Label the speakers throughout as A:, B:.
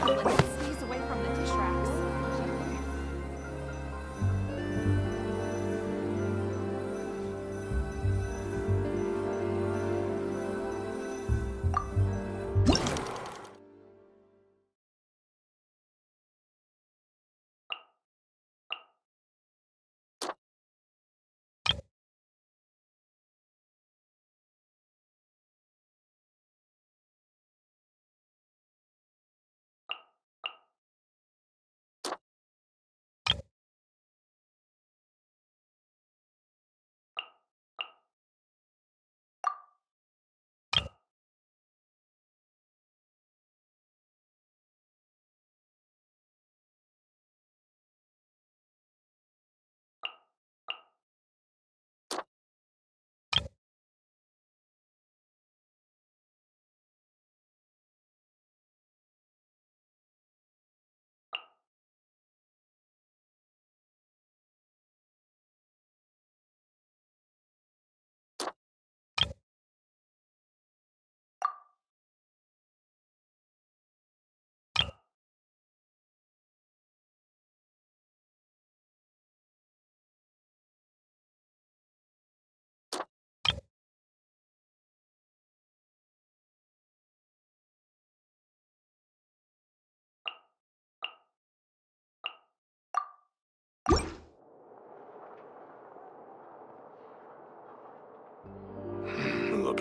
A: Sneeze away from the dish racks.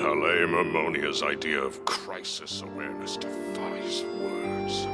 B: Palais Mermonia's idea of crisis awareness defies words.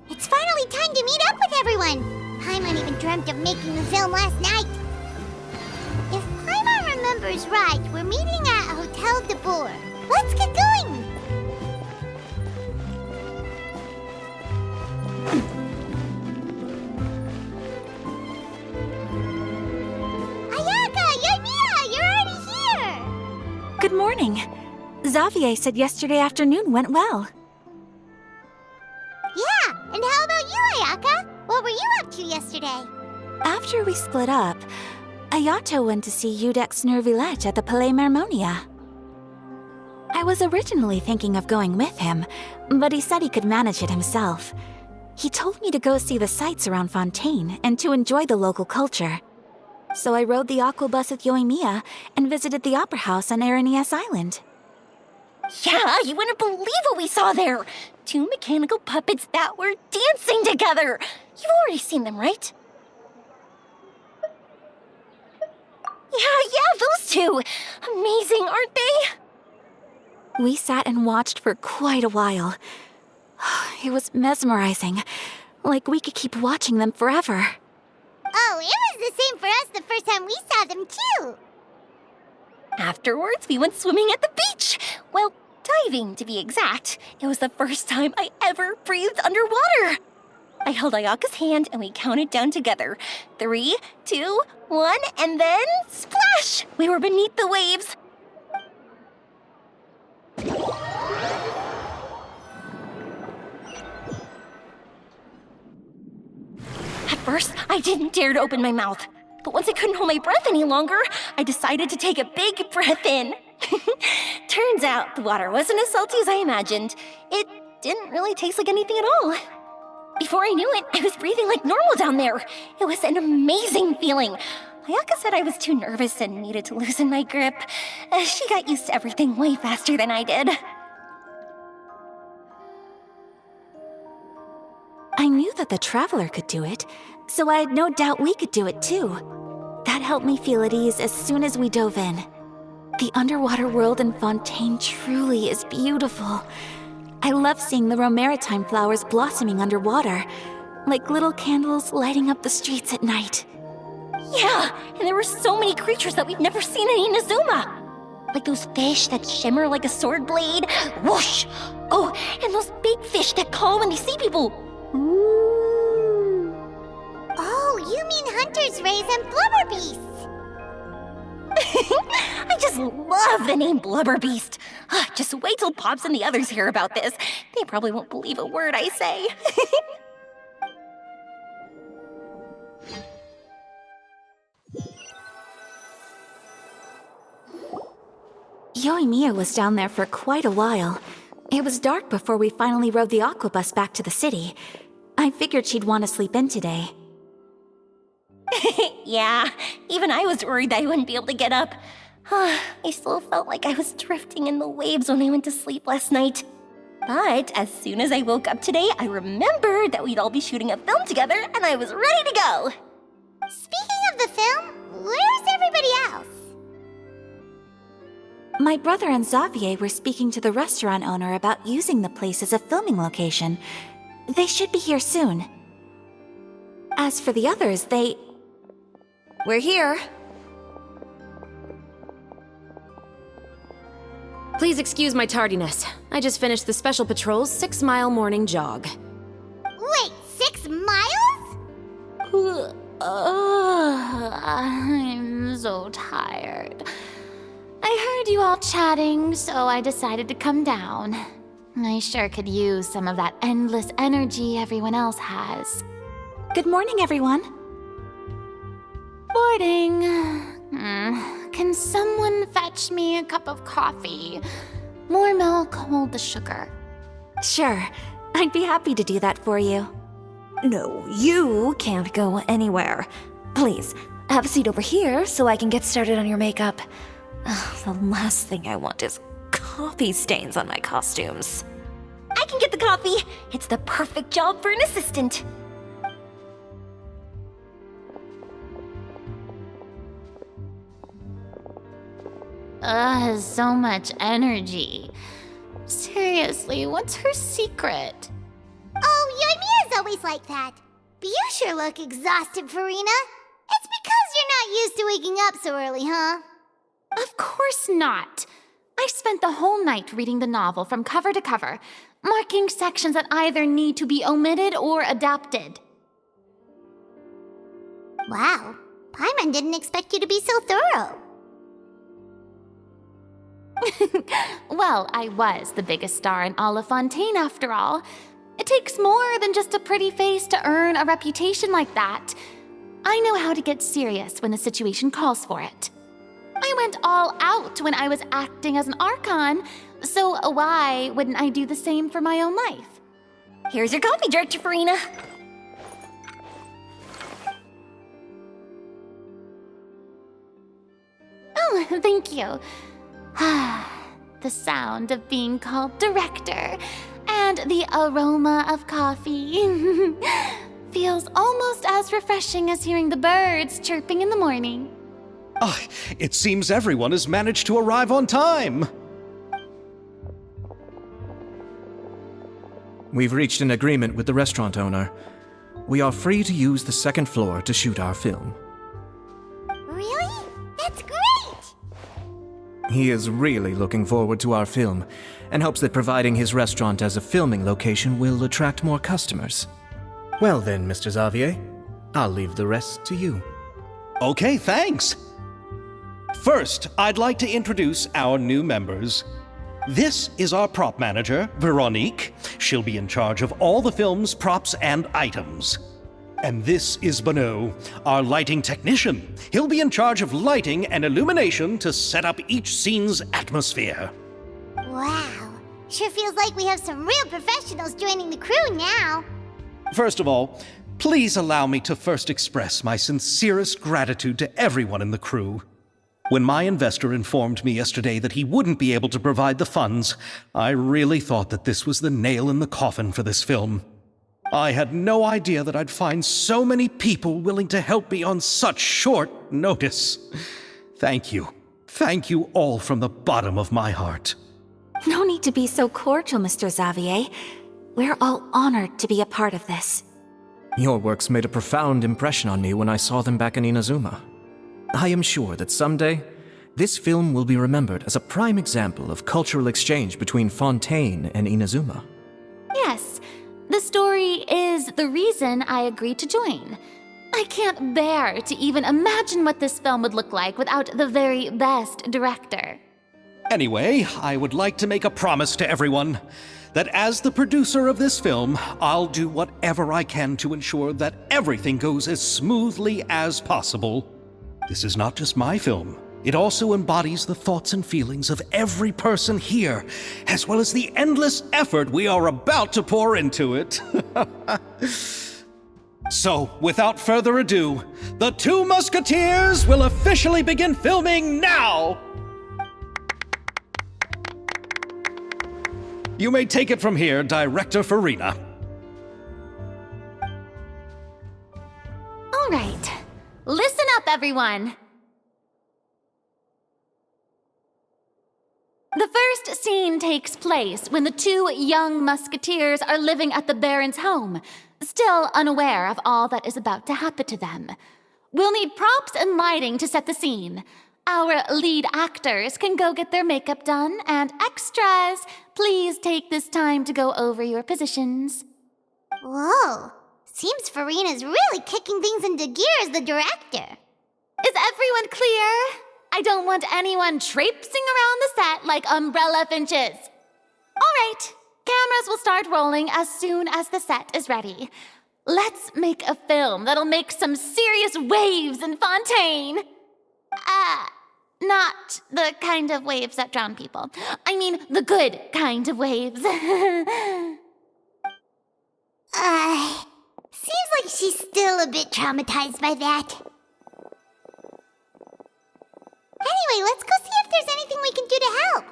C: It's finally time to meet up with everyone! Paimon even dreamt of making the film last night. If Paimon remembers right, we're meeting at Hotel de Boer. Let's get going! Ayaka! Yoimiya! You're already here!
D: Good morning. Xavier said yesterday afternoon went well.
C: Yeah, and how about you, Ayaka? What were you up to yesterday?
D: After we split up, Ayato went to see Udex Nervillette at the Palais Mermonia. I was originally thinking of going with him, but he said he could manage it himself. He told me to go see the sights around Fontaine and to enjoy the local culture. So I rode the aqua bus with Yoimiya and visited the opera house on Aranias Island.
E: Yeah, you wouldn't believe what we saw there! 2 mechanical puppets that were dancing together! You've already seen them, right? Yeah, those two! Amazing, aren't they?
D: We sat and watched for quite a while. It was mesmerizing, like we could keep watching them forever.
C: Oh, it was the same for us the first time we saw them, too!
E: Afterwards, we went swimming at the beach! Well, diving, to be exact. It was the first time I ever breathed underwater! I held Ayaka's hand and we counted down together. 3, 2, 1, and then splash! We were beneath the waves. first, I didn't dare to open my mouth. But once I couldn't hold my breath any longer, I decided to take a big breath in. Turns out the water wasn't as salty as I imagined. It didn't really taste like anything at all. Before I knew it, I was breathing like normal down there. It was an amazing feeling. Ayaka said I was too nervous and needed to loosen my grip. She got used to everything way faster than I did.
D: I knew that the Traveler could do it, so I had no doubt we could do it too. That helped me feel at ease as soon as we dove in. The underwater world in Fontaine truly is beautiful. I love seeing the Romaritime flowers blossoming underwater, like little candles lighting up the streets at night.
E: Yeah, and there were so many creatures that we've never seen in Inazuma. Like those fish that shimmer like a sword blade. Whoosh! Oh, and those big fish that call when they see people.
C: Ooh. Oh, you mean hunters rays and blubber beasts.
E: I just love the name Blubber Beast. Just wait till Pops and the others hear about this. They probably won't believe a word I say.
D: Yoimiya was down there for quite a while. It was dark before we finally rode the aquabus back to the city. I figured she'd want to sleep in today.
E: Yeah, even I was worried that I wouldn't be able to get up. I still felt like I was drifting in the waves when I went to sleep last night. But as soon as I woke up today, I remembered that we'd all be shooting a film together, and I was ready to go.
C: Speaking of the film, where's everybody else?
D: My brother and Xavier were speaking to the restaurant owner about using the place as a filming location. They should be here soon. As for the others, We're here.
F: Please excuse my tardiness. I just finished the Special Patrol's 6-mile morning jog.
C: Wait, 6 miles?
A: I'm so tired. I heard you all chatting, so I decided to come down. I sure could use some of that endless energy everyone else has.
D: Good morning, everyone.
A: Morning. Can someone fetch me a cup of coffee? More milk, hold the sugar.
D: Sure, I'd be happy to do that for you.
G: No, you can't go anywhere. Please, have a seat over here so I can get started on your makeup. The last thing I want is coffee stains on my costumes.
E: I can get the coffee. It's the perfect job for an assistant.
A: So much energy. Seriously, what's her secret?
C: Oh, Yoimiya's always like that. But you sure look exhausted, Farina. It's because you're not used to waking up so early, huh?
A: Of course not. I spent the whole night reading the novel from cover to cover, marking sections that either need to be omitted or adapted.
C: Wow, Paimon didn't expect you to be so thorough.
A: Well, I was the biggest star in all of Fontaine after all. It takes more than just a pretty face to earn a reputation like that. I know how to get serious when the situation calls for it. I went all out when I was acting as an Archon, so why wouldn't I do the same for my own life?
E: Here's your coffee, Director Farina.
A: Oh, thank you. The sound of being called director and the aroma of coffee feels almost as refreshing as hearing the birds chirping in the morning.
H: Ah, it seems everyone has managed to arrive on time.
I: We've reached an agreement with the restaurant owner. We are free to use the second floor to shoot our film.
C: Really? That's great!
I: He is really looking forward to our film, and hopes that providing his restaurant as a filming location will attract more customers.
J: Well then, Mr. Xavier, I'll leave the rest to you.
H: Okay, thanks. First, I'd like to introduce our new members. This is our prop manager, Veronique. She'll be in charge of all the film's props and items. And this is Bonneau, our lighting technician. He'll be in charge of lighting and illumination to set up each scene's atmosphere.
C: Wow. Sure feels like we have some real professionals joining the crew now.
H: First of all, please allow me to first express my sincerest gratitude to everyone in the crew. When my investor informed me yesterday that he wouldn't be able to provide the funds, I really thought that this was the nail in the coffin for this film. I had no idea that I'd find so many people willing to help me on such short notice. Thank you. Thank you all from the bottom of my heart.
D: No need to be so cordial, Mr. Xavier. We're all honored to be a part of this.
I: Your works made a profound impression on me when I saw them back in Inazuma. I am sure that someday, this film will be remembered as a prime example of cultural exchange between Fontaine and Inazuma.
A: Yes, the story is the reason I agreed to join. I can't bear to even imagine what this film would look like without the very best director.
H: Anyway, I would like to make a promise to everyone that as the producer of this film, I'll do whatever I can to ensure that everything goes as smoothly as possible. This is not just my film. It also embodies the thoughts and feelings of every person here, as well as the endless effort we are about to pour into it. So, without further ado, The Two Musketeers will officially begin filming now! You may take it from here, Director Farina.
A: All right, listen up, everyone. The first scene takes place when the two young musketeers are living at the Baron's home, still unaware of all that is about to happen to them. We'll need props and lighting to set the scene. Our lead actors can go get their makeup done, and extras, please take this time to go over your positions.
C: Whoa. Seems Farina's really kicking things into gear as the director.
A: Is everyone clear? I don't want anyone traipsing around the set like umbrella finches. All right, cameras will start rolling as soon as the set is ready. Let's make a film that'll make some serious waves in Fontaine. Not the kind of waves that drown people. I mean, the good kind of waves.
C: Seems like she's still a bit traumatized by that. Anyway, let's go see if there's anything we can do to help.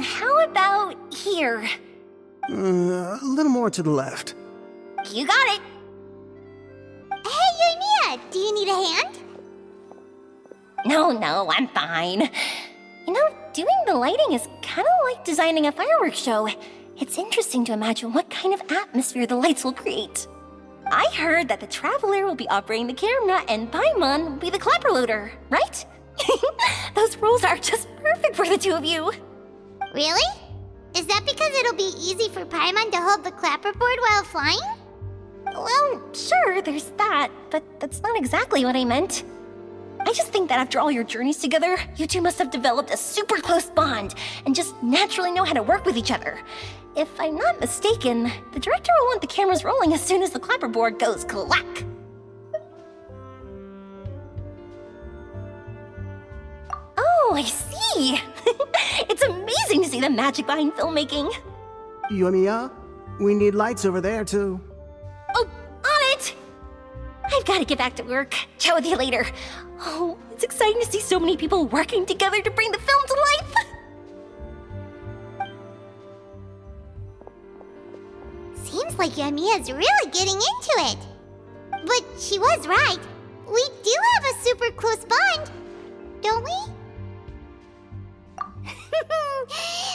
E: How about here?
J: A little more to the left.
E: You got it.
C: Hey, Yoimiya, do you need a hand?
E: No, I'm fine. You know, doing the lighting is kind of like designing a fireworks show. It's interesting to imagine what kind of atmosphere the lights will create. I heard that the Traveler will be operating the camera and Paimon will be the clapper loader, right? Those roles are just perfect for the two of you.
C: Really? Is that because it'll be easy for Paimon to hold the clapperboard while flying?
E: Well, sure, there's that, but that's not exactly what I meant. I just think that after all your journeys together, you two must have developed a super close bond and just naturally know how to work with each other. If I'm not mistaken, the director will want the cameras rolling as soon as the clapperboard goes clack. Oh, I see! It's amazing to see the magic behind filmmaking.
J: Yoimiya, we need lights over there, too.
E: Oh, on it! I've got to get back to work. Chat with you later. Oh, it's exciting to see so many people working together to bring the film to life.
C: Seems like Yoimiya's really getting into it. But she was right. We do have a super close bond, don't we?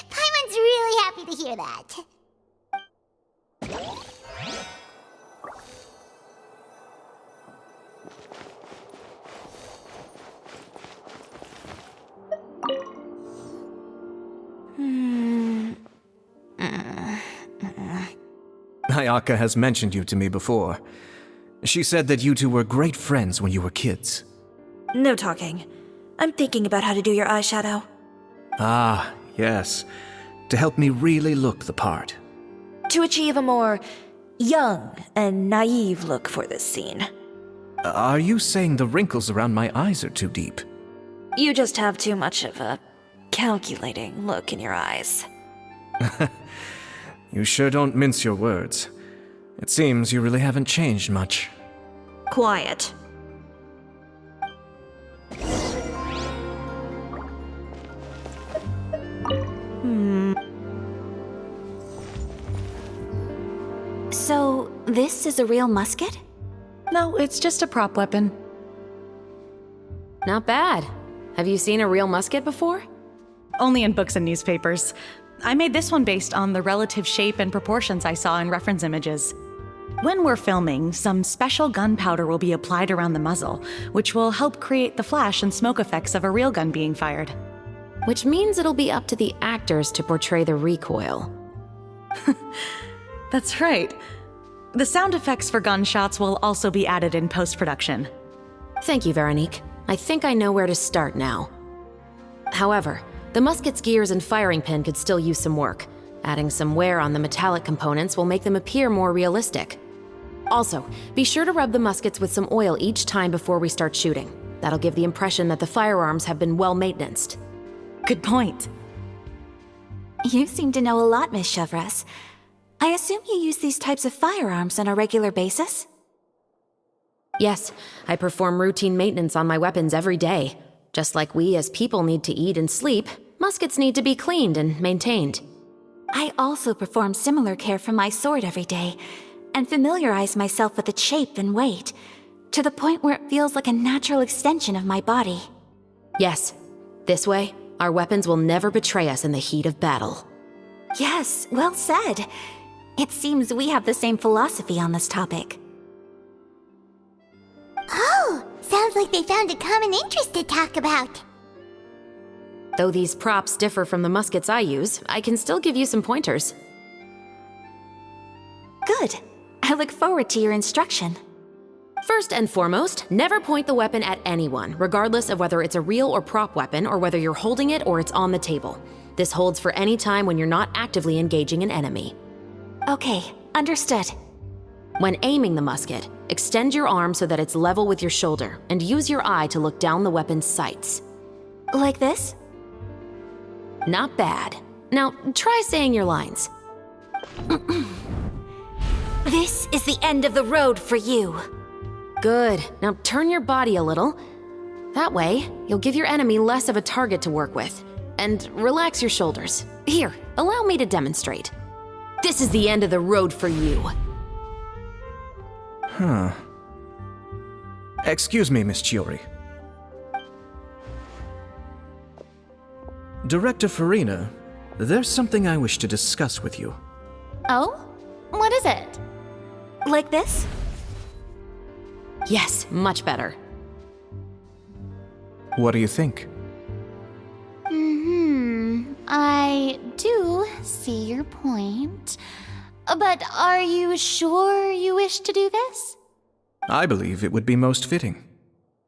C: Paimon's really happy to hear that.
I: Ayaka has mentioned you to me before. She said that you two were great friends when you were kids.
G: No talking. I'm thinking about how to do your eyeshadow.
I: Ah, yes. To help me really look the part.
G: To achieve a more young and naive look for this scene.
I: Are you saying the wrinkles around my eyes are too deep?
G: You just have too much of a calculating look in your eyes.
I: You sure don't mince your words. It seems you really haven't changed much.
G: Quiet.
D: So, this is a real musket?
K: No, it's just a prop weapon.
F: Not bad. Have you seen a real musket before?
K: Only in books and newspapers. I made this one based on the relative shape and proportions I saw in reference images. When we're filming, some special gunpowder will be applied around the muzzle, which will help create the flash and smoke effects of a real gun being fired.
F: Which means it'll be up to the actors to portray the recoil.
K: That's right. The sound effects for gunshots will also be added in post-production.
F: Thank you, Veronique. I think I know where to start now. However, the musket's gears and firing pin could still use some work. Adding some wear on the metallic components will make them appear more realistic. Also, be sure to rub the muskets with some oil each time before we start shooting. That'll give the impression that the firearms have been well maintained.
K: Good point.
D: You seem to know a lot, Miss Chevres. I assume you use these types of firearms on a regular basis?
F: Yes, I perform routine maintenance on my weapons every day. Just like we as people need to eat and sleep, muskets need to be cleaned and maintained.
D: I also perform similar care for my sword every day, and familiarize myself with its shape and weight, to the point where it feels like a natural extension of my body.
F: Yes, this way, our weapons will never betray us in the heat of battle.
D: Yes, well said. It seems we have the same philosophy on this topic.
C: Oh, sounds like they found a common interest to talk about.
F: Though these props differ from the muskets I use, I can still give you some pointers.
D: Good. I look forward to your instruction.
F: First and foremost, never point the weapon at anyone, regardless of whether it's a real or prop weapon or whether you're holding it or it's on the table. This holds for any time when you're not actively engaging an enemy.
D: Okay, understood.
F: When aiming the musket, extend your arm so that it's level with your shoulder and use your eye to look down the weapon's sights.
D: Like this?
F: Not bad. Now, try saying your lines.
D: This is the end of the road for you.
F: Good. Now turn your body a little. That way, you'll give your enemy less of a target to work with. And relax your shoulders. Here, allow me to demonstrate. This is the end of the road for you.
I: Huh. Excuse me, Miss Chiori. Director Farina, there's something I wish to discuss with you.
A: Oh? What is it?
D: Like this?
F: Yes, much better.
I: What do you think?
A: I do see your point. But are you sure you wish to do this?
I: I believe it would be most fitting.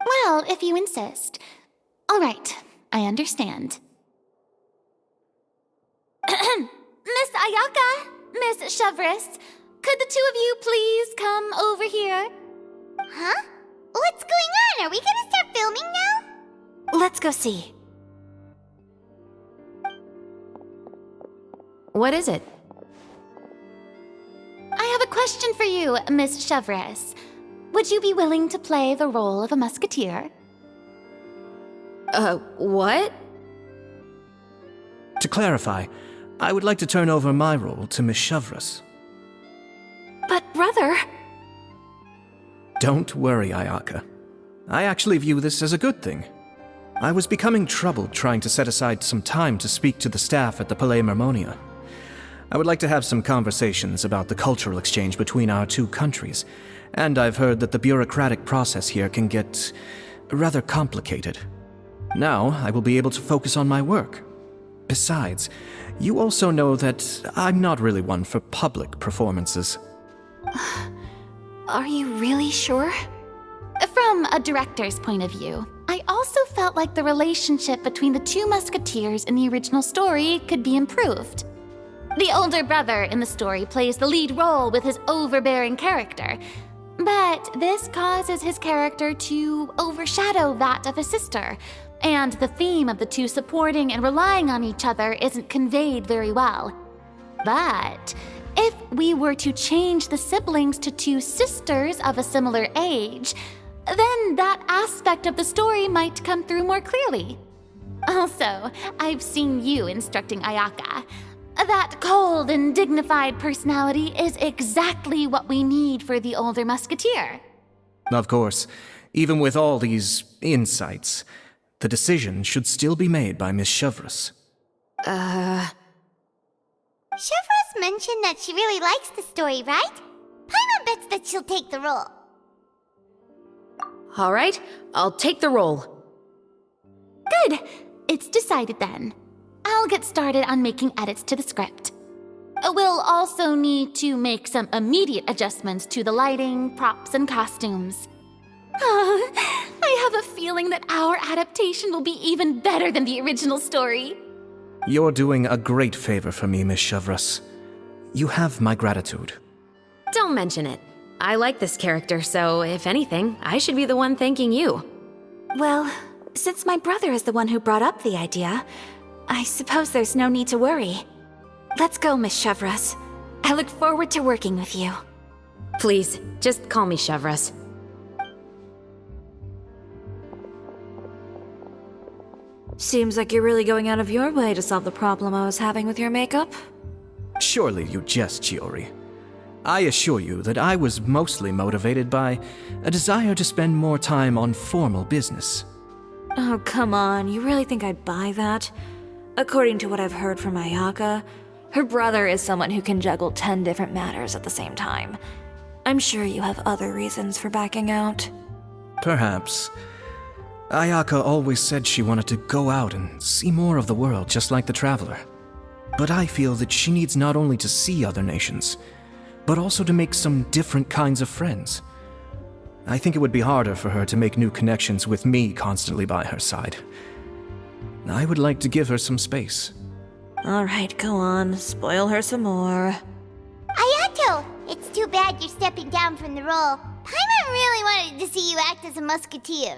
A: Well, if you insist. All right, I understand. Miss Ayaka, Miss Chevres, could the two of you please come over here?
C: Huh? What's going on? Are we gonna start filming now?
D: Let's go see.
F: What is it?
A: I have a question for you, Miss Chevres. Would you be willing to play the role of a musketeer?
F: What?
I: To clarify, I would like to turn over my role to Miss Chevres.
D: But brother...
I: Don't worry, Ayaka. I actually view this as a good thing. I was becoming troubled trying to set aside some time to speak to the staff at the Palais Mermonia. I would like to have some conversations about the cultural exchange between our two countries, and I've heard that the bureaucratic process here can get rather complicated. Now, I will be able to focus on my work. Besides, you also know that I'm not really one for public performances.
D: Are you really sure?
A: From a director's point of view, I also felt like the relationship between the two musketeers in the original story could be improved. The older brother in the story plays the lead role with his overbearing character, but this causes his character to overshadow that of his sister, and the theme of the two supporting and relying on each other isn't conveyed very well. But if we were to change the siblings to two sisters of a similar age, then that aspect of the story might come through more clearly. Also, I've seen you instructing Ayaka. That cold and dignified personality is exactly what we need for the older musketeer.
I: Of course, even with all these insights, the decision should still be made by Miss Chevrus.
C: Chevrus mentioned that she really likes the story, right? Paimon bets that she'll take the role.
F: All right, I'll take the role.
A: Good. It's decided then. I'll get started on making edits to the script. We'll also need to make some immediate adjustments to the lighting, props, and costumes. I have a feeling that our adaptation will be even better than the original story.
I: You're doing a great favor for me, Miss Chevrus. You have my gratitude.
F: Don't mention it. I like this character, so if anything, I should be the one thanking you.
D: Well, since my brother is the one who brought up the idea, I suppose there's no need to worry. Let's go, Miss Chevrus. I look forward to working with you.
F: Please, just call me Chevrus.
G: Seems like you're really going out of your way to solve the problem I was having with your makeup.
I: Surely you jest, Chiori. I assure you that I was mostly motivated by a desire to spend more time on formal business.
G: Oh, come on. You really think I'd buy that? According to what I've heard from Ayaka, her brother is someone who can juggle 10 different matters at the same time. I'm sure you have other reasons for backing out.
I: Perhaps. Ayaka always said she wanted to go out and see more of the world, just like the Traveler. But I feel that she needs not only to see other nations, but also to make some different kinds of friends. I think it would be harder for her to make new connections with me constantly by her side. I would like to give her some space.
G: Alright, go on. Spoil her some more.
C: Ayato, it's too bad you're stepping down from the role. Paimon really wanted to see you act as a musketeer.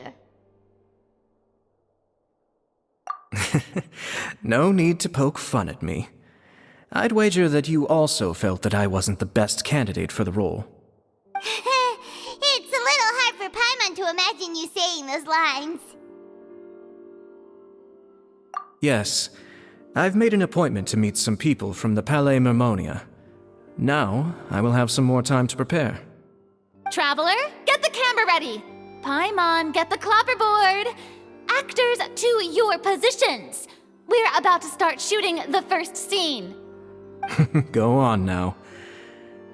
I: No need to poke fun at me. I'd wager that you also felt that I wasn't the best candidate for the role.
C: It's a little hard for Paimon to imagine you saying those lines.
I: Yes, I've made an appointment to meet some people from the Palais Mermonia. Now, I will have some more time to prepare.
A: Traveler, get the camera ready. Paimon, get the clapperboard. Actors, to your positions. We're about to start shooting the first scene.
I: Go on now.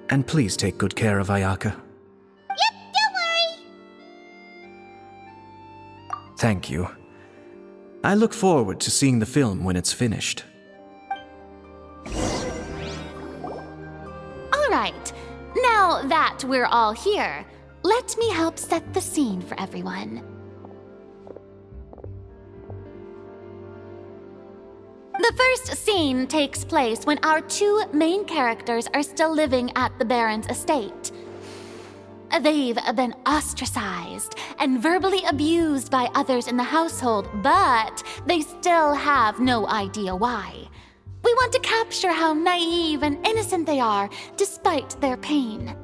I: And please take good care of Ayaka.
C: Yep, don't worry.
I: Thank you. I look forward to seeing the film when it's finished.
A: All right, now that we're all here, let me help set the scene for everyone. The first scene takes place when our two main characters are still living at the Baron's estate. They've been ostracized and verbally abused by others in the household, but they still have no idea why. We want to capture how naive and innocent they are, despite their pain.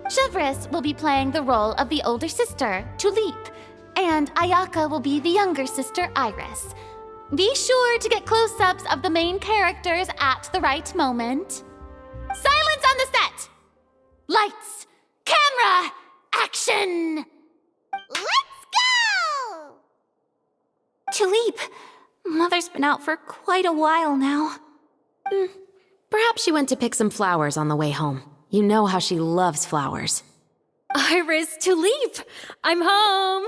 A: Chevrus will be playing the role of the older sister, Tulip, and Ayaka will be the younger sister, Iris. Be sure to get close-ups of the main characters at the right moment. Silence on the set! Lights! Camera! Action!
C: Let's go!
D: Tulip, Mother's been out for quite a while now.
F: Perhaps she went to pick some flowers on the way home. You know how she loves flowers.
K: Iris, Tulip! I'm home!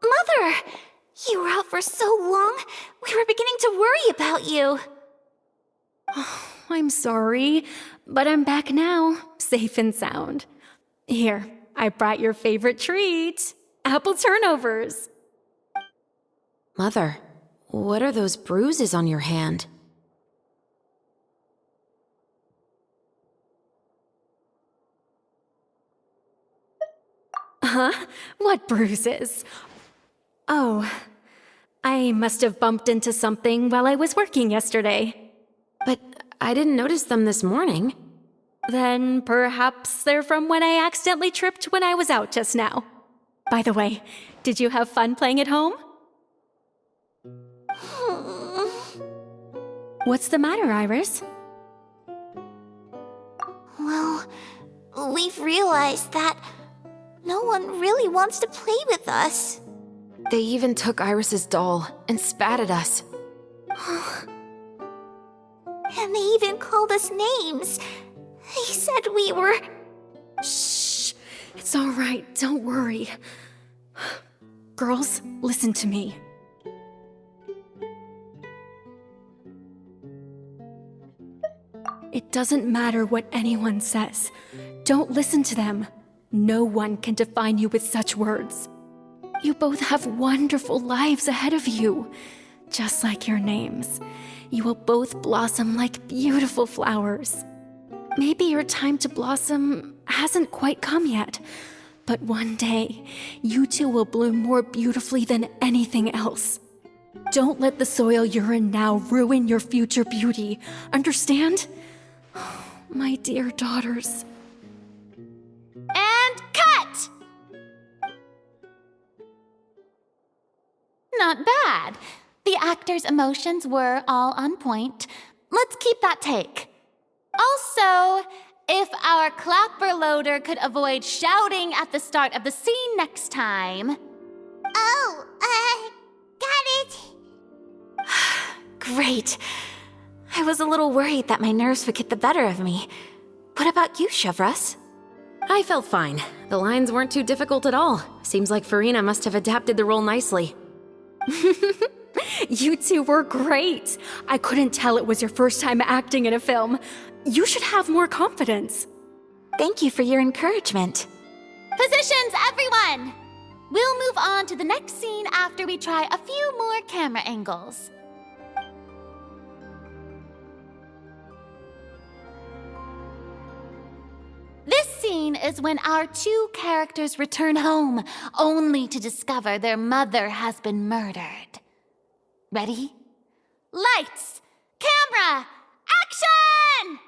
D: Mother! You were out for so long, we were beginning to worry about you.
G: I'm sorry, but I'm back now, safe and sound. Here, I brought your favorite treat, apple turnovers.
F: Mother, what are those bruises on your hand?
G: Huh? What bruises? Oh, I must have bumped into something while I was working yesterday.
F: But I didn't notice them this morning.
G: Then perhaps they're from when I accidentally tripped when I was out just now. By the way, did you have fun playing at home? What's the matter, Iris?
C: Well, we've realized that no one really wants to play with us.
F: They even took Iris's doll and spat at us.
C: And they even called us names. They said we were...
G: Shh! It's all right, don't worry. Girls, listen to me. It doesn't matter what anyone says. Don't listen to them. No one can define you with such words. You both have wonderful lives ahead of you. Just like your names. You will both blossom like beautiful flowers. Maybe your time to blossom hasn't quite come yet, but one day, you two will bloom more beautifully than anything else. Don't let the soil you're in now ruin your future beauty. Understand? My dear daughters.
A: And cut! Not bad. The actors' emotions were all on point. Let's keep that take. Also, if our clapper loader could avoid shouting at the start of the scene next time.
C: Oh, got it.
D: Great. I was a little worried that my nerves would get the better of me. What about you, Chevros?
F: I felt fine. The lines weren't too difficult at all. Seems like Farina must have adapted the role nicely.
G: You two were great. I couldn't tell it was your first time acting in a film. You should have more confidence.
D: Thank you for your encouragement.
A: Positions, everyone! We'll move on to the next scene after we try a few more camera angles. This scene is when our two characters return home, only to discover their mother has been murdered. Ready? Lights! Camera! Action!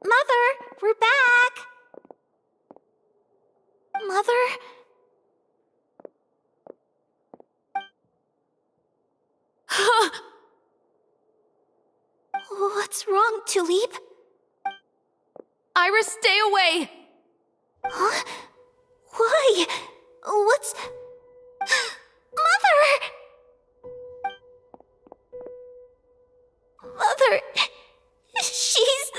C: Mother, we're back. Mother? What's wrong, Tulip?
F: Iris, stay away!
C: Huh? Why? What's... Mother! Mother... She's...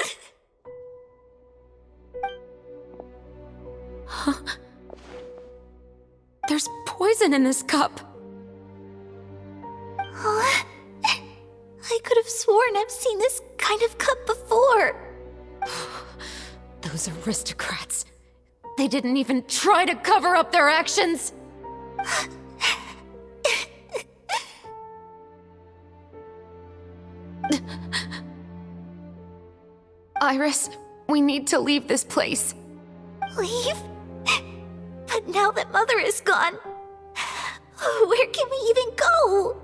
F: There's poison in this cup.
C: Huh? I could have sworn I've seen this kind of cup before.
F: Those aristocrats. They didn't even try to cover up their actions. Iris, we need to leave this place.
C: Leave? But now that Mother is gone, where can we even go?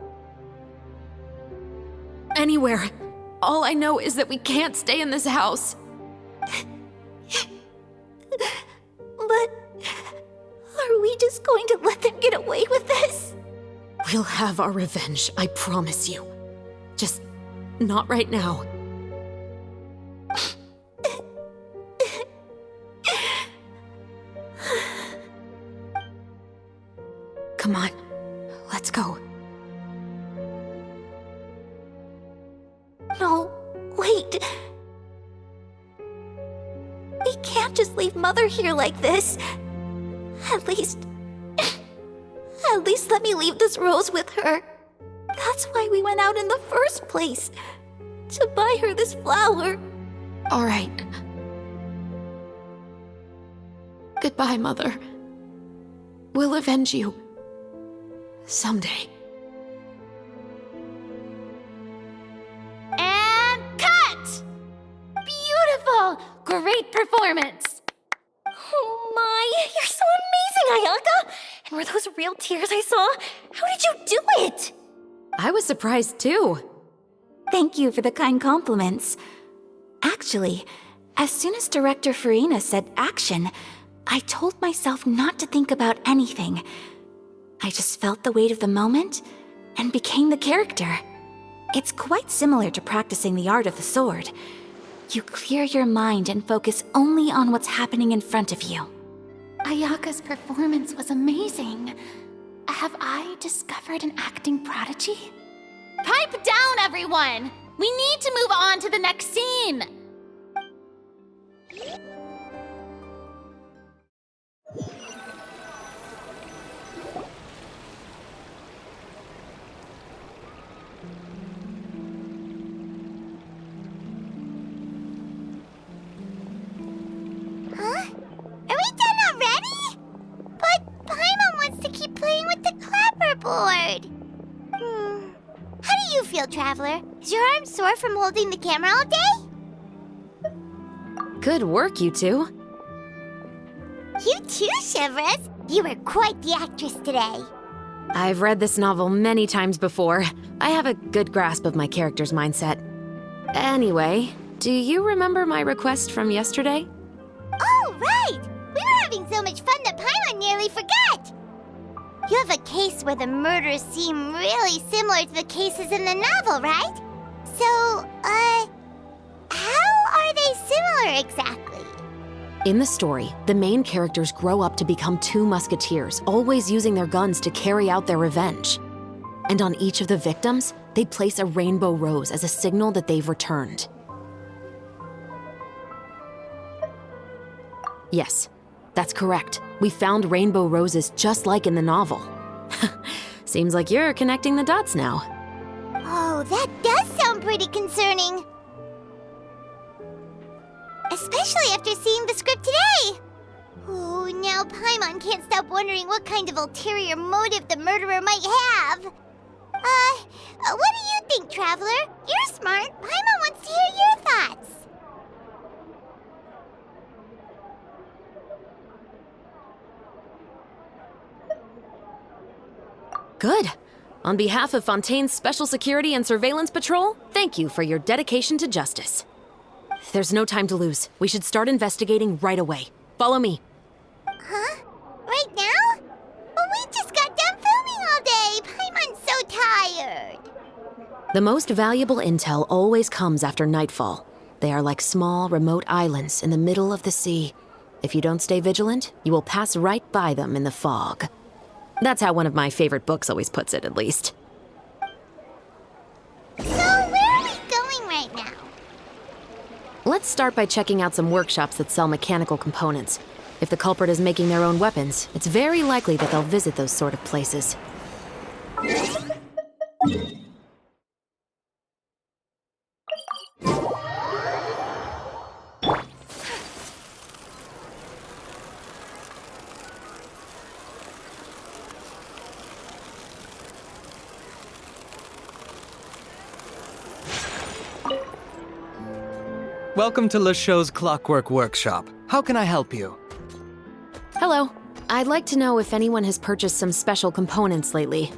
F: Anywhere. All I know is that we can't stay in this house.
C: But are we just going to let them get away with this?
F: We'll have our revenge, I promise you. Just not right now. Come on, let's go.
C: No, wait. We can't just leave Mother here like this. At least let me leave this rose with her.
D: That's why we went out in the first place. To buy her this flower.
F: All right. Goodbye, Mother. We'll avenge you. Someday.
A: And cut! Beautiful! Great performance!
E: Oh my, you're so amazing, Ayaka! And were those real tears I saw? How did you do it?
F: I was surprised too.
D: Thank you for the kind compliments. Actually, as soon as Director Farina said action, I told myself not to think about anything. I just felt the weight of the moment and became the character. It's quite similar to practicing the art of the sword. You clear your mind and focus only on what's happening in front of you.
A: Ayaka's performance was amazing. Have I discovered an acting prodigy? Pipe down, everyone! We need to move on to the next scene!
C: Huh? Are we done already? But Paimon wants to keep playing with the clapperboard. How do you feel, Traveler? Is your arm sore from holding the camera all day?
F: Good work, you two.
C: You too, Shivers. You were quite the actress today.
F: I've read this novel many times before. I have a good grasp of my character's mindset. Anyway, do you remember my request from yesterday?
C: Oh, right! We were having so much fun that Paimon nearly forgot! You have a case where the murders seem really similar to the cases in the novel, right? So, how are they similar exactly?
F: In the story, the main characters grow up to become two musketeers, always using their guns to carry out their revenge. And on each of the victims, they place a rainbow rose as a signal that they've returned. Yes, that's correct. We found rainbow roses just like in the novel. Seems like you're connecting the dots now.
C: Oh, that does sound pretty concerning. Especially after seeing the script today. Oh, now Paimon can't stop wondering what kind of ulterior motive the murderer might have. What do you think, Traveler? You're smart. Paimon wants to hear your thoughts.
F: Good. On behalf of Fontaine's Special Security and Surveillance Patrol, thank you for your dedication to justice. There's no time to lose. We should start investigating right away. Follow me.
C: Huh? Right now? But we just got done filming all day. Paimon's so tired.
F: The most valuable intel always comes after nightfall. They are like small, remote islands in the middle of the sea. If you don't stay vigilant, you will pass right by them in the fog. That's how one of my favorite books always puts it, at least.
C: So, where are we going right now?
F: Let's start by checking out some workshops that sell mechanical components. If the culprit is making their own weapons, it's very likely that they'll visit those sort of places.
L: Welcome to LeChaux's Clockwork Workshop. How can I help you?
F: Hello. I'd like to know if anyone has purchased some special components lately.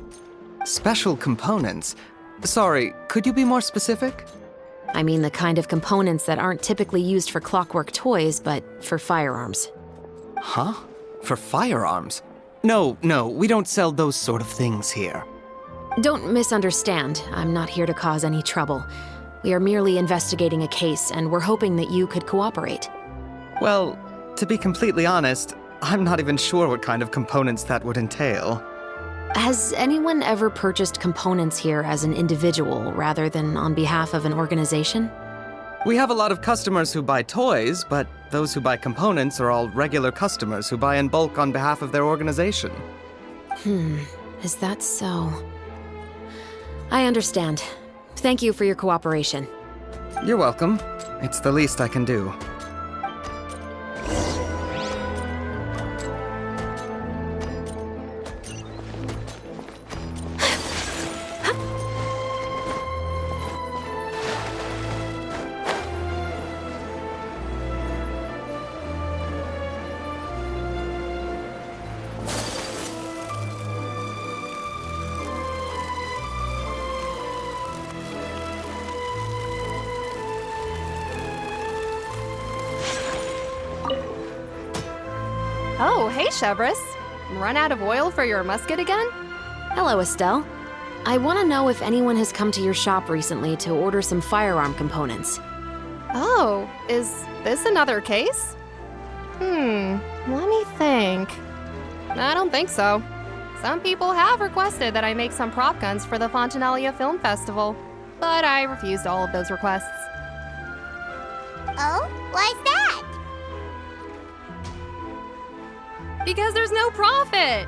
L: Special components? Sorry, could you be more specific?
F: I mean the kind of components that aren't typically used for clockwork toys, but for firearms.
L: Huh? For firearms? No, we don't sell those sort of things here.
F: Don't misunderstand. I'm not here to cause any trouble. We are merely investigating a case, and we're hoping that you could cooperate.
L: Well, to be completely honest, I'm not even sure what kind of components that would entail.
F: Has anyone ever purchased components here as an individual rather than on behalf of an organization?
L: We have a lot of customers who buy toys, but those who buy components are all regular customers who buy in bulk on behalf of their organization.
F: Is that so? I understand. Thank you for your cooperation.
L: You're welcome. It's the least I can do.
M: Oh, hey, Chevris. Run out of oil for your musket again?
F: Hello, Estelle. I want to know if anyone has come to your shop recently to order some firearm components.
M: Oh, is this another case? Let me think. I don't think so. Some people have requested that I make some prop guns for the Fontinalia Film Festival, but I refused all of those requests.
C: Oh? Why's that?
M: Because there's no profit!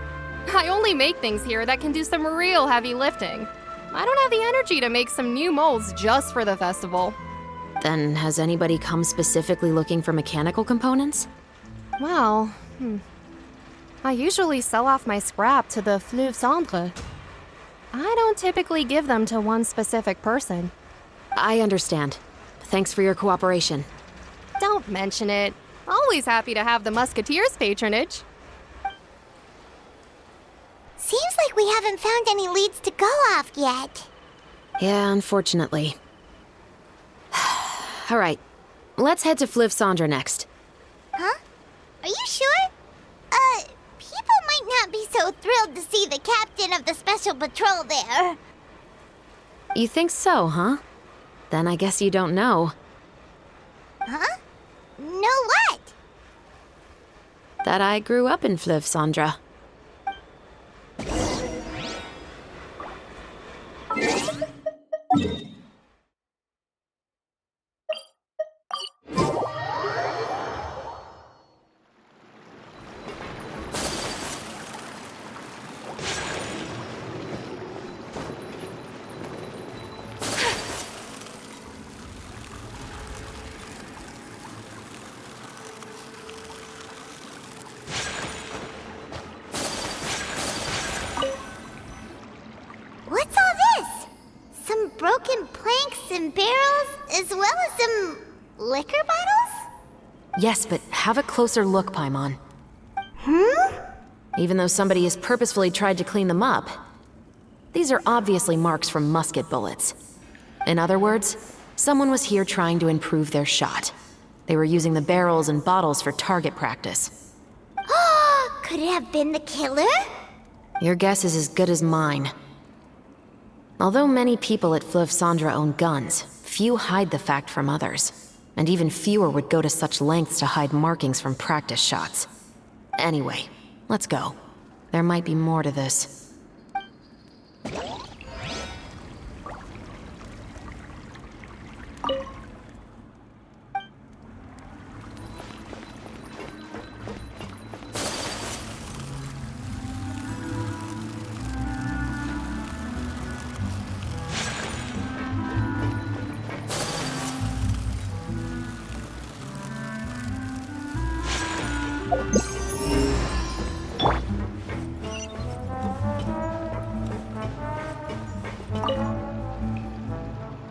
M: I only make things here that can do some real heavy lifting. I don't have the energy to make some new molds just for the festival.
F: Then has anybody come specifically looking for mechanical components?
M: Well, I usually sell off my scrap to the Fleuve Cendre. I don't typically give them to one specific person.
F: I understand. Thanks for your cooperation.
M: Don't mention it. Always happy to have the Musketeers' patronage.
C: Seems like we haven't found any leads to go off yet.
F: Yeah, unfortunately. All right, let's head to Fleuve Cendre next.
C: Huh? Are you sure? People might not be so thrilled to see the captain of the Special Patrol there.
F: You think so, huh? Then I guess you don't know.
C: Huh? Know what?
F: That I grew up in Fleuve Cendre.
C: What's all this? Some broken planks and barrels, as well as some liquor bottles?
F: Yes, but have a closer look, Paimon. Even though somebody has purposefully tried to clean them up, these are obviously marks from musket bullets. In other words, someone was here trying to improve their shot. They were using the barrels and bottles for target practice.
C: Could it have been the killer?
F: Your guess is as good as mine. Although many people at Fleuve Cendre own guns, few hide the fact from others. And even fewer would go to such lengths to hide markings from practice shots. Anyway, let's go. There might be more to this.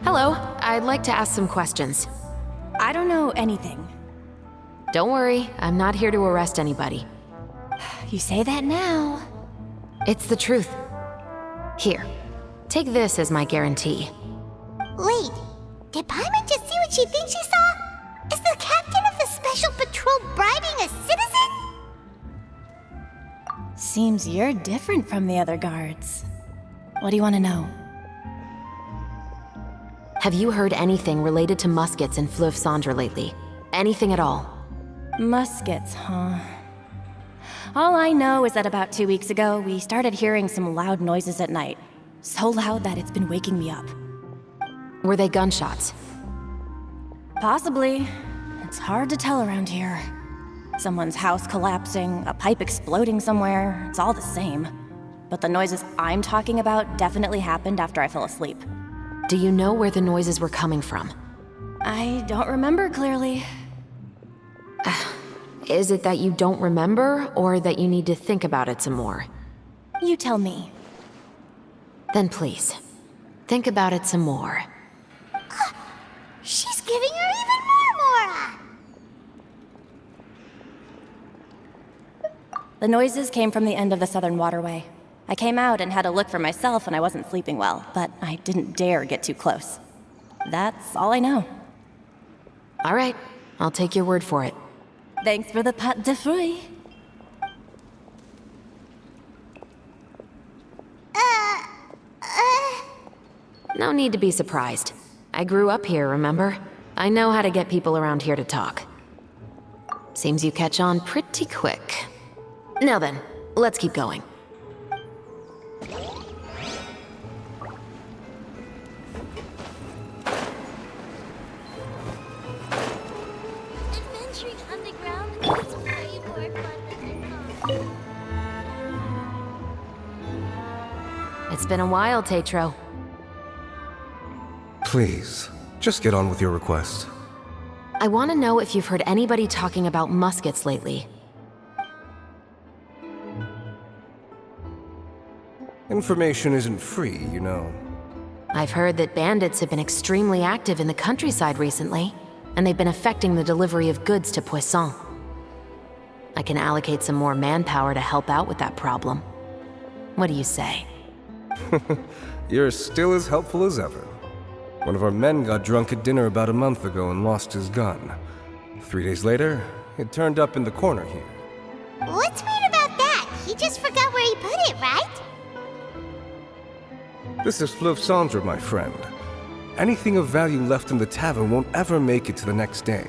F: Hello, I'd like to ask some questions.
G: I don't know anything.
F: Don't worry, I'm not here to arrest anybody.
G: You say that now.
F: It's the truth. Here, take this as my guarantee.
C: Wait, did Paimon just see what she thinks she saw? Is the captain of the Special Patrol bribing a citizen?
G: Seems you're different from the other guards. What do you want to know?
F: Have you heard anything related to muskets in Fleuve Cendre lately? Anything at all?
G: Muskets, huh? All I know is that about 2 weeks ago, we started hearing some loud noises at night. So loud that it's been waking me up.
F: Were they gunshots?
G: Possibly. It's hard to tell around here. Someone's house collapsing, a pipe exploding somewhere, it's all the same.
E: but the noises I'm talking about definitely happened after I fell asleep.
F: Do you know where the noises were coming from?
E: I don't remember clearly.
F: Is it that you don't remember, or that you need to think about it some more?
E: You tell me.
F: Then please, think about it some more.
C: She's giving her even more Mora!
E: The noises came from the end of the Southern Waterway. I came out and had a look for myself when I wasn't sleeping well, but I didn't dare get too close. That's all I know.
F: All right, I'll take your word for it.
E: Thanks for the pâte de fruits.
F: No need to be surprised. I grew up here, remember? I know how to get people around here to talk. Seems you catch on pretty quick. Now then, let's keep going.
C: Adventuring underground is way more fun than I thought.
F: It's been a while, Tetro.
N: Please, just get on with your request.
F: I want to know if you've heard anybody talking about muskets lately.
N: Information isn't free, you know.
F: I've heard that bandits have been extremely active in the countryside recently, and they've been affecting the delivery of goods to Poisson. I can allocate some more manpower to help out with that problem. What do you say?
N: You're still as helpful as ever. One of our men got drunk at dinner about a month ago and lost his gun. 3 days later, it turned up in the corner here.
C: What's weird about that? He just forgot where he put it, right?
N: This is Fleuve Cendre, my friend. Anything of value left in the tavern won't ever make it to the next day.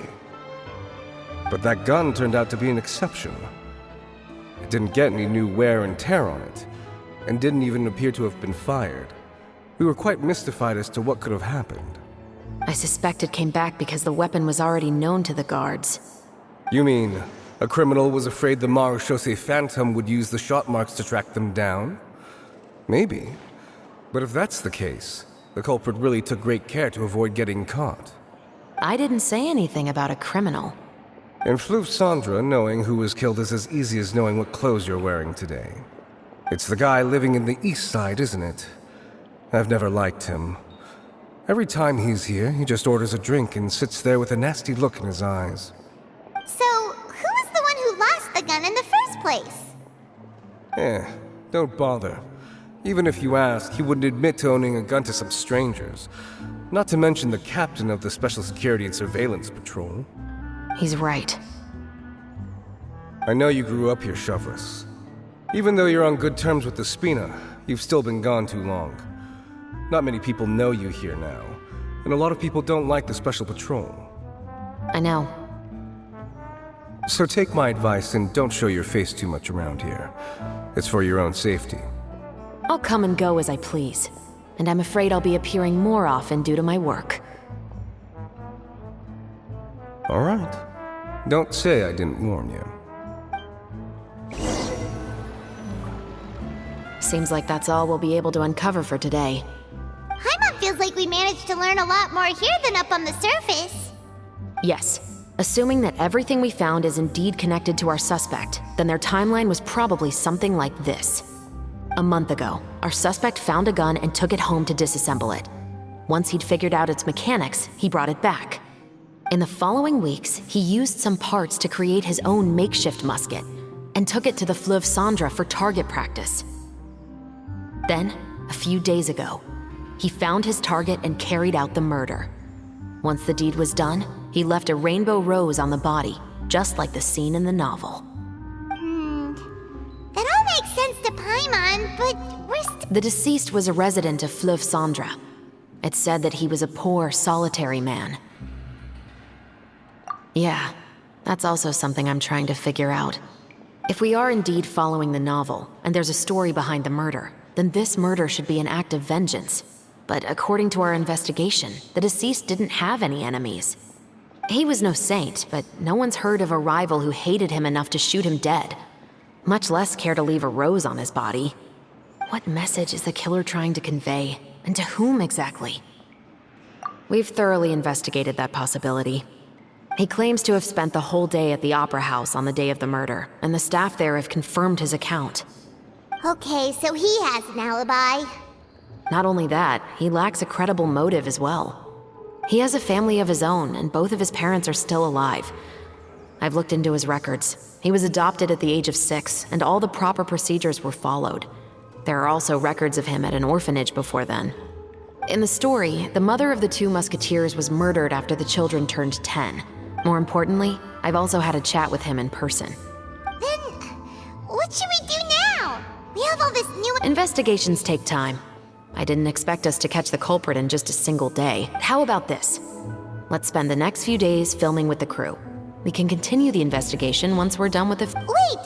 N: But that gun turned out to be an exception. It didn't get any new wear and tear on it, and didn't even appear to have been fired. We were quite mystified as to what could have happened.
F: I suspect it came back because the weapon was already known to the guards.
N: You mean, a criminal was afraid the Marechaussee Phantom would use the shot marks to track them down? Maybe. But if that's the case, the culprit really took great care to avoid getting caught.
F: I didn't say anything about a criminal.
N: In Fleuve Cendre, knowing who was killed is as easy as knowing what clothes you're wearing today. It's the guy living in the East Side, isn't it? I've never liked him. Every time he's here, he just orders a drink and sits there with a nasty look in his eyes.
C: So, who was the one who lost the gun in the first place?
N: Don't bother. Even if you ask, he wouldn't admit to owning a gun to some strangers. Not to mention the captain of the Special Security and Surveillance Patrol.
F: He's right.
N: I know you grew up here, Chevreuse. Even though you're on good terms with the Spina, you've still been gone too long. Not many people know you here now, and a lot of people don't like the Special Patrol.
F: I know.
N: So take my advice and don't show your face too much around here. It's for your own safety.
F: I'll come and go as I please, and I'm afraid I'll be appearing more often due to my work.
N: All right. Don't say I didn't warn you.
F: Seems like that's all we'll be able to uncover for today.
C: Paimon feels like we managed to learn a lot more here than up on the surface.
F: Yes. Assuming that everything we found is indeed connected to our suspect, then their timeline was probably something like this. A month ago, our suspect found a gun and took it home to disassemble it. Once he'd figured out its mechanics, he brought it back. In the following weeks, he used some parts to create his own makeshift musket and took it to the Fleuve Cendre for target practice. Then, a few days ago, he found his target and carried out the murder. Once the deed was done, he left a rainbow rose on the body, just like the scene in the novel.
C: That all makes sense to Paimon, but we're
F: The deceased was a resident of Fleuve Cendre. It's said that he was a poor, solitary man. Yeah, that's also something I'm trying to figure out. If we are indeed following the novel, and there's a story behind the murder, then this murder should be an act of vengeance. But according to our investigation, the deceased didn't have any enemies. He was no saint, but no one's heard of a rival who hated him enough to shoot him dead, much less care to leave a rose on his body. What message is the killer trying to convey? And to whom exactly? We've thoroughly investigated that possibility. He claims to have spent the whole day at the Opera House on the day of the murder, and the staff there have confirmed his account.
C: Okay, so he has an alibi.
F: Not only that, he lacks a credible motive as well. He has a family of his own, and both of his parents are still alive. I've looked into his records. He was adopted at the age of 6, and all the proper procedures were followed. There are also records of him at an orphanage before then. In the story, the mother of the 2 musketeers was murdered after the children turned 10. More importantly, I've also had a chat with him in person.
C: Then, what should we do now? We have all this new...
F: Investigations take time. I didn't expect us to catch the culprit in just a single day. How about this? Let's spend the next few days filming with the crew. We can continue the investigation once we're done with the...
C: Wait!